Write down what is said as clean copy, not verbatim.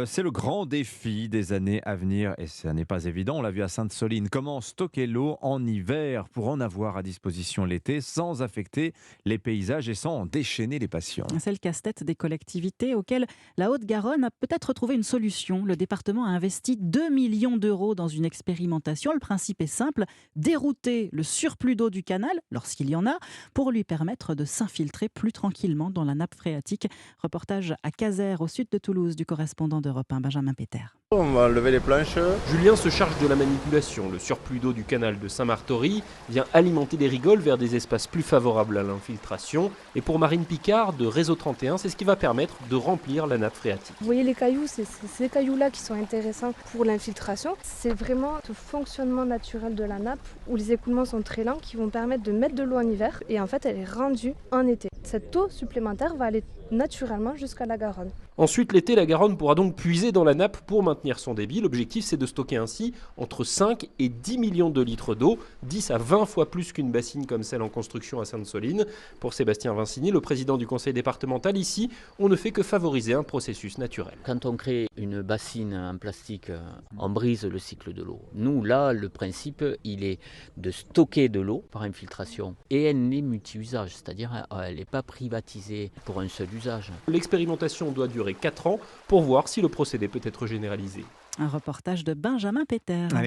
C'est le grand défi des années à venir et ça n'est pas évident. On l'a vu à Sainte-Soline. Comment stocker l'eau en hiver pour en avoir à disposition l'été sans affecter les paysages et sans en déchaîner les passions? C'est le casse-tête des collectivités auquel la Haute-Garonne a peut-être trouvé une solution. Le département a investi 2 millions d'euros dans une expérimentation. Le principe est simple, dérouter le surplus d'eau du canal, lorsqu'il y en a, pour lui permettre de s'infiltrer plus tranquillement dans la nappe phréatique. Reportage à Caser, au sud de Toulouse, du correspondant d'Europe 1, Benjamin Péter. On va enlever les planches. Julien se charge de la manipulation. Le surplus d'eau du canal de Saint-Martory vient alimenter les rigoles vers des espaces plus favorables à l'infiltration. Et pour Marine Picard de Réseau 31, c'est ce qui va permettre de remplir la nappe phréatique. Vous voyez les cailloux, c'est ces cailloux-là qui sont intéressants pour l'infiltration. C'est vraiment ce fonctionnement naturel de la nappe où les écoulements sont très lents qui vont permettre de mettre de l'eau en hiver et en fait elle est rendue en été. Cette eau supplémentaire va aller naturellement jusqu'à la Garonne. Ensuite, l'été, la Garonne pourra donc puiser dans la nappe pour maintenir son débit. L'objectif, c'est de stocker ainsi entre 5 et 10 millions de litres d'eau, 10 à 20 fois plus qu'une bassine comme celle en construction à Sainte-Soline. Pour Sébastien Vincini, le président du conseil départemental, ici, on ne fait que favoriser un processus naturel. Quand on crée une bassine en plastique, on brise le cycle de l'eau. Nous, là, le principe, il est de stocker de l'eau par infiltration et elle est multi-usage, c'est-à-dire elle n'est pas privatisée pour un seul usage. L'expérimentation doit durer 4 ans pour voir si le procédé peut être généralisé. Un reportage de Benjamin Péter.